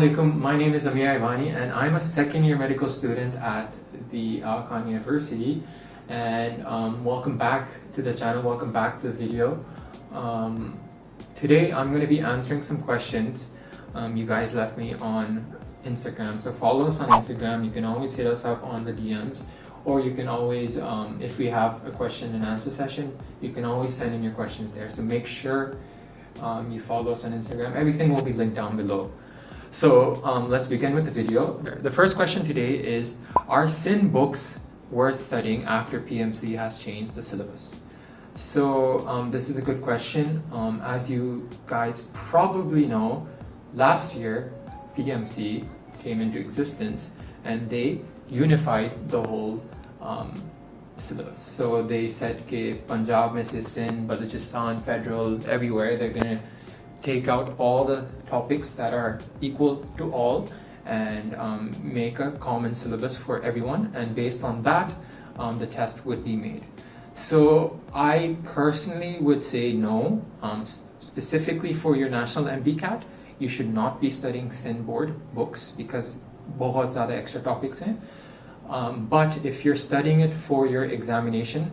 alaikum. My name is Amir Ivani and I'm a second year medical student at the Al Khan University. And welcome back to the channel, welcome back to the video. Today I'm going to be answering some questions you guys left me on Instagram. So follow us on Instagram. You can always hit us up on the DMs, or you can always, if we have a question and answer session, you can always send in your questions there. So make sure you follow us on Instagram. Everything will be linked down below. So let's begin with the video. The first question today is, are SIN books worth studying after PMC has changed the syllabus? So this is a good question. As you guys probably know, last year PMC came into existence and they unified the whole syllabus. So they said that Punjab mein se SIN, Balochistan, Federal, everywhere they're going to take out all the topics that are equal to all and make a common syllabus for everyone, and based on that the test would be made. So I personally would say no. Specifically for your national MDCAT, you should not be studying SIN board books because बहुत ज़्यादा extra topics हैं. But if you're studying it for your examination,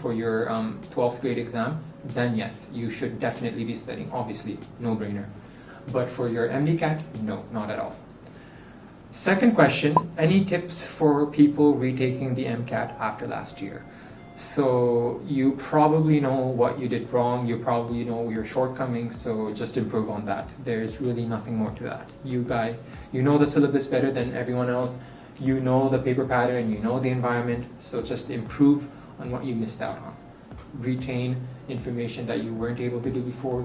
for your 12th grade exam, then yes, you should definitely be studying, obviously, no brainer. But for your MDCAT, no, not at all. Second question, any tips for people retaking the MCAT after last year? So you probably know what you did wrong, you probably know your shortcomings, so just improve on that. There's really nothing more to that. You know the syllabus better than everyone else, you know the paper pattern, you know the environment, so just improve on what you missed out on. Retain information that you weren't able to do before,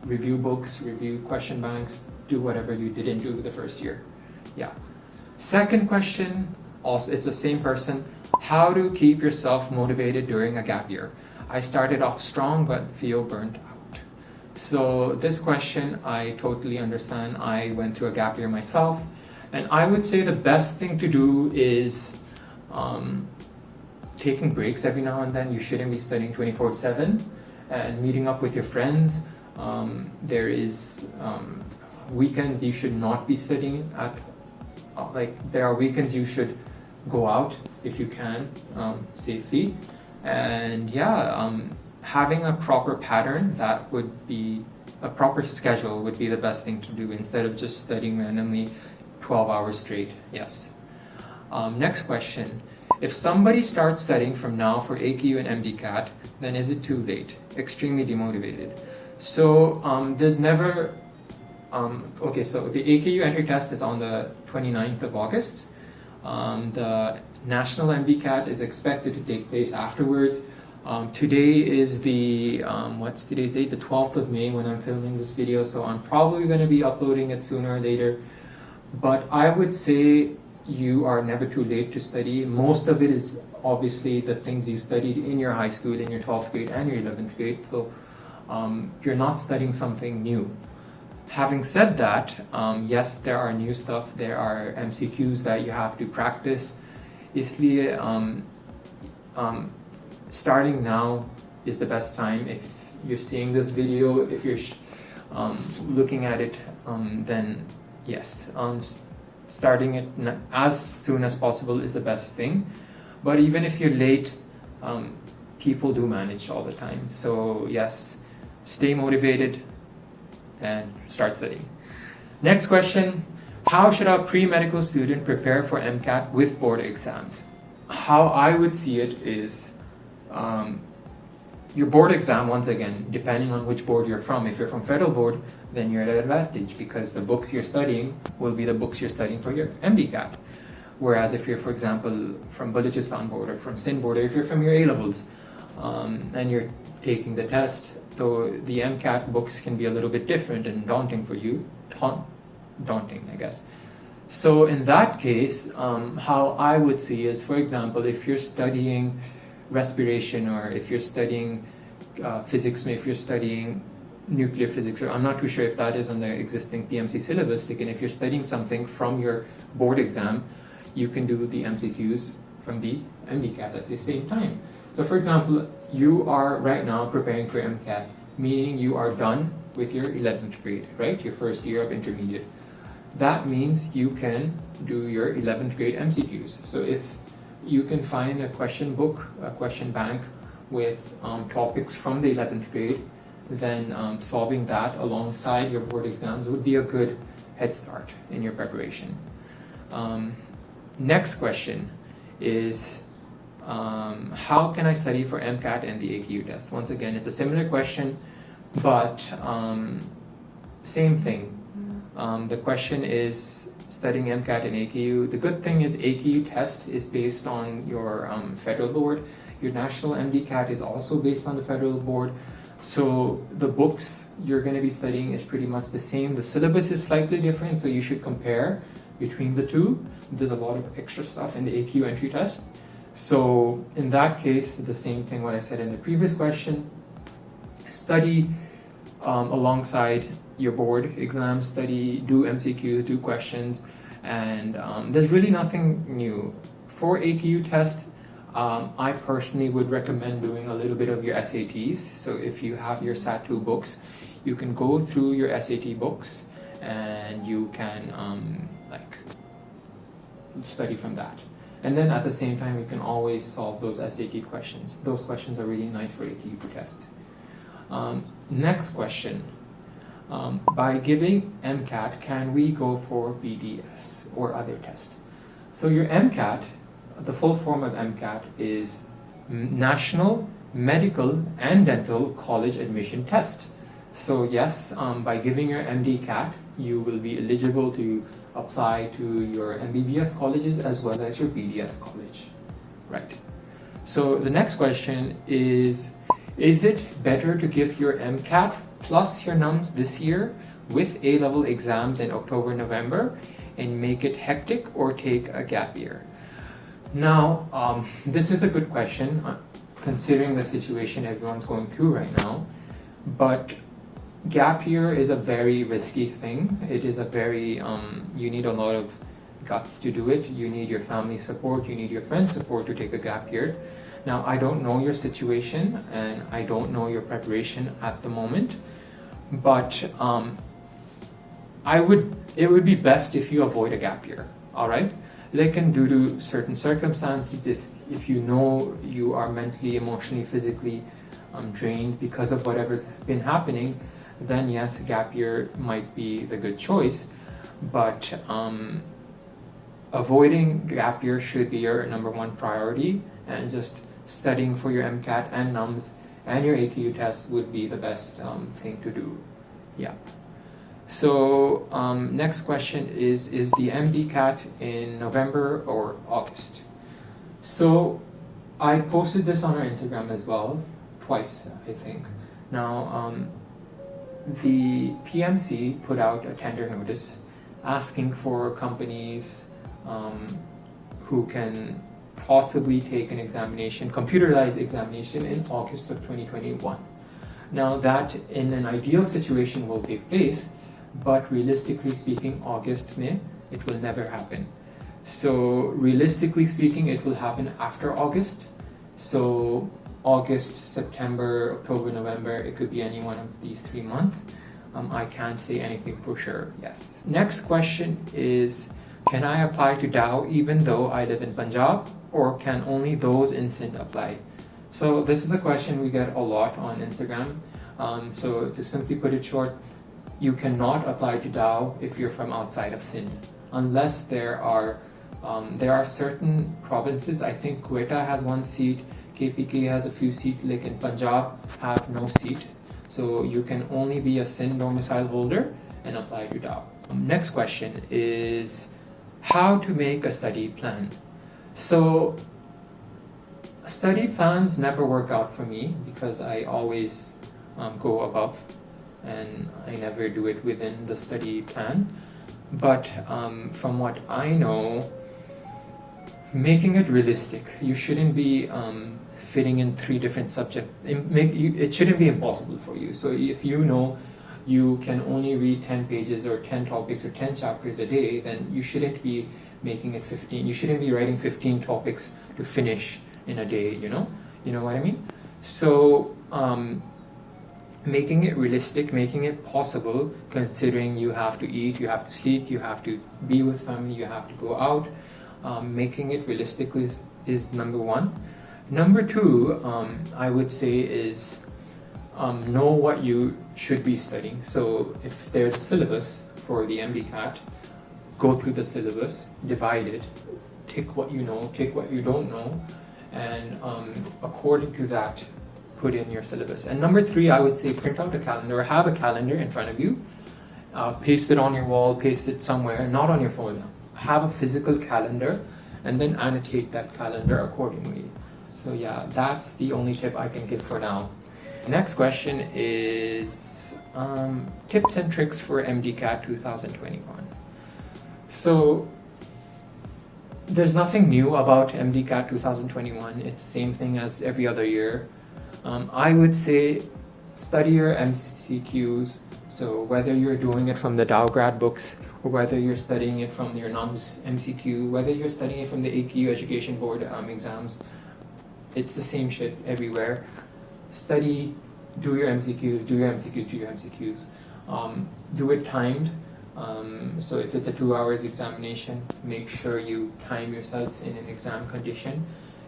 review books, review question banks, do whatever you didn't do the first year. Yeah. Second question, also it's the same person. How to keep yourself motivated during a gap year? I started off strong but feel burnt out. So this question I totally understand. I went through a gap year myself, and I would say the best thing to do is taking breaks every now and then. You shouldn't be studying 24/7 and meeting up with your friends. There is weekends you should not be studying at, there are weekends you should go out if you can safely. And yeah, having a proper pattern, that would be a proper schedule would be the best thing to do instead of just studying randomly 12 hours straight. Yes. Next question. If somebody starts studying from now for AQU and MDCAT, then is it too late? Extremely demotivated. So there's never okay, so the AQU entry test is on the 29th of August. The national MDCAT is expected to take place afterwards. Today is the what's today's date? The 12th of May when I'm filming this video, so I'm probably going to be uploading it sooner or later. But I would say you are never too late to study. Most of it is obviously the things you studied in your high school, in your 12th grade and your 11th grade, so you're not studying something new. Having said that, yes, there are new stuff, there are MCQs that you have to practice. Isliye starting now is the best time. If you're seeing this video, if you're looking at it, then yes, starting it as soon as possible is the best thing. But even if you're late, people do manage all the time. So yes, stay motivated and start studying. Next question, how should a pre-medical student prepare for MCAT with board exams? How I would see it is, your board exam, once again, depending on which board you're from. If you're from federal board, then you're at an advantage because the books you're studying will be the books you're studying for your MDCAT. Whereas if you're, for example, from Balochistan board or from SIN board, or if you're from your A-levels and you're taking the test, so the MCAT books can be a little bit different and daunting for you. Daunting, I guess. So in that case, how I would see is, for example, if you're studying respiration, or if you're studying physics, if you're studying nuclear physics, or I'm not too sure if that is on the existing PMC syllabus, but if you're studying something from your board exam, you can do the MCQs from the MDCAT at the same time. So for example, you are right now preparing for MCAT, meaning you are done with your 11th grade, right? Your first year of intermediate. that means you can do your 11th grade MCQs. So if you can find a question book, a question bank with topics from the 11th grade, then solving that alongside your board exams would be a good head start in your preparation. Next question is, how can I study for MCAT and the AQU test? Once again, it's a similar question, but same thing. The question is studying MCAT and AQU. The good thing is AQU test is based on your federal board. Your national MDCAT is also based on the federal board. So the books you're going to be studying is pretty much the same. The syllabus is slightly different, so you should compare between the two. There's a lot of extra stuff in the AQU entry test. So in that case, the same thing what I said in the previous question. Study alongside your board exams, do MCQs, do questions, and there's really nothing new. For AQU test, I personally would recommend doing a little bit of your SATs. So if you have your SAT2 books, you can go through your SAT books and you can study from that. And then at the same time, you can always solve those SAT questions. Those questions are really nice for AQU test. Next question. By giving MCAT, can we go for BDS or other test? So your MCAT, the full form of MCAT is National Medical and Dental College Admission Test. So yes, by giving your MDCAT, you will be eligible to apply to your MBBS colleges as well as your BDS college, right? So the next question is it better to give your MCAT plus your NUMS this year with A-level exams in October, November and make it hectic, or take a gap year? Now, this is a good question considering the situation everyone's going through right now, but gap year is a very risky thing. It is a very, you need a lot of guts to do it. You need your family support, you need your friends support to take a gap year. Now, I don't know your situation and I don't know your preparation at the moment, but it would be best if you avoid a gap year, all right? Due to certain circumstances, if you know you are mentally, emotionally, physically drained because of whatever's been happening, then yes, a gap year might be the good choice, but avoiding gap year should be your number one priority, and just studying for your MCAT and NUMS and your AQU test would be the best thing to do. Yeah. So next question is the MDCAT in November or August? So I posted this on our Instagram as well, twice I think. Now the PMC put out a tender notice asking for companies who can possibly take an examination, computerized examination in August of 2021. Now that in an ideal situation will take place, but realistically speaking, August, May, it will never happen. So realistically speaking, it will happen after August. So August, September, October, November, it could be any one of these 3 months. I can't say anything for sure, yes. Next question is, can I apply to Dow even though I live in Punjab, or can only those in Sindh apply? So this is a question we get a lot on Instagram. So to simply put it short, you cannot apply to Dow if you're from outside of Sindh, unless there are certain provinces. I think Quetta has 1 seat, KPK has a few seats, like in Punjab have no seat. So you can only be a Sindh domicile holder and apply to Dow. Next question is how to make a study plan. So study plans never work out for me because I always go above and I never do it within the study plan. But from what I know, making it realistic, you shouldn't be fitting in 3 different subjects. It shouldn't be impossible for you. So if you know you can only read 10 pages or 10 topics or 10 chapters a day, then you shouldn't be making it 15. You shouldn't be writing 15 topics to finish in a day, you know what I mean? So making it realistic, making it possible, considering you have to eat, you have to sleep, you have to be with family, you have to go out. Making it realistic is number one. Number two, I would say is know what you should be studying. So if there's a syllabus for the MDCAT, go through the syllabus, divide it, take what you know, take what you don't know, and according to that, put in your syllabus. And number three, I would say print out a calendar, or have a calendar in front of you, paste it on your wall, paste it somewhere, not on your phone. Have a physical calendar, and then annotate that calendar accordingly. So yeah, that's the only tip I can give for now. Next question is tips and tricks for MDCAT 2021. So there's nothing new about MDCAT 2021. It's the same thing as every other year. I would say study your MCQs. So whether you're doing it from the Dow grad books, or whether you're studying it from your NUMS MCQ, whether you're studying it from the APU Education Board exams, it's the same shit everywhere. Study, do your MCQs, do your MCQs, do your MCQs. Do it timed. So if it's a 2 hours examination, make sure you time yourself in an exam condition,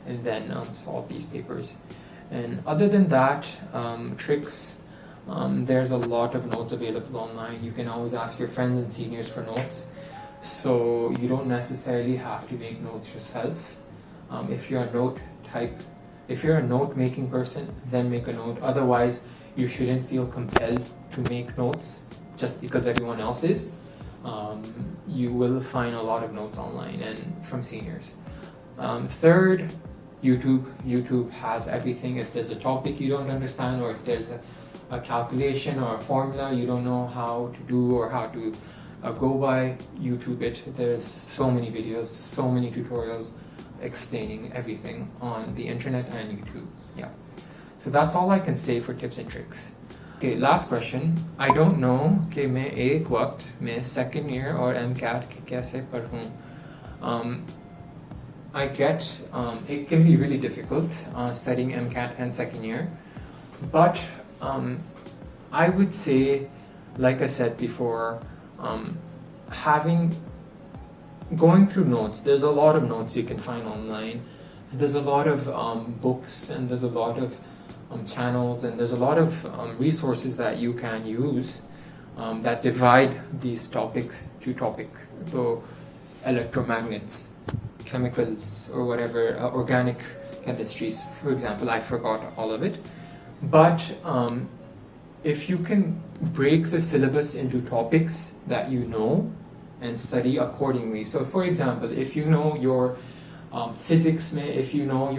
and then solve these papers. And other than that, tricks, there's a lot of notes available online. You can always ask your friends and seniors for notes. So you don't necessarily have to make notes yourself. If you're a note making person, then make a note. Otherwise, you shouldn't feel compelled to make notes just because everyone else is. You will find a lot of notes online and from seniors. Third, YouTube has everything. If there's a topic you don't understand, or if there's a calculation or a formula you don't know how to do or how to go by, YouTube it. There's so many videos, so many tutorials explaining everything on the internet and YouTube. Yeah. So that's all I can say for tips and tricks. Okay, last question. I don't know कि मैं एक वक्त में second year और MCAT कैसे पढ़ूं. I get it can be really difficult studying MCAT and second year, but I would say, like I said before, going through notes. There's a lot of notes you can find online. There's a lot of books, and there's a lot of channels, and there's a lot of resources that you can use that divide these topics to topic. So electromagnets, chemicals, or whatever, organic chemistries, for example. I forgot all of it. But if you can break the syllabus into topics that you know and study accordingly. So for example, if you know your physics, if you know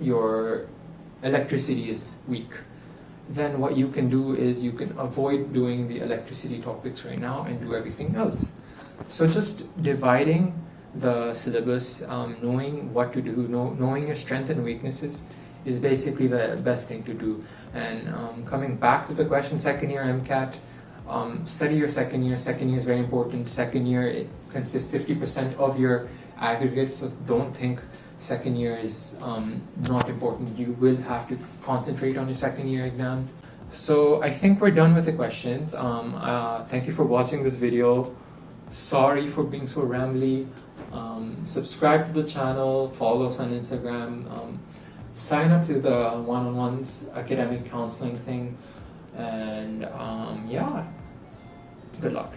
your electricity is weak, then what you can do is you can avoid doing the electricity topics right now and do everything else. So just dividing the syllabus, knowing what to do, knowing your strengths and weaknesses is basically the best thing to do. And coming back to the question, second year MCAT, study your second year. Second year is very important. Second year, it consists 50% of your aggregate, so don't think second year is not important. You will have to concentrate on your second year exams. So I think we're done with the questions. Thank you for watching this video. Sorry for being so rambly. Subscribe to the channel, follow us on Instagram, sign up to the one-on-ones academic counseling thing, and yeah, good luck.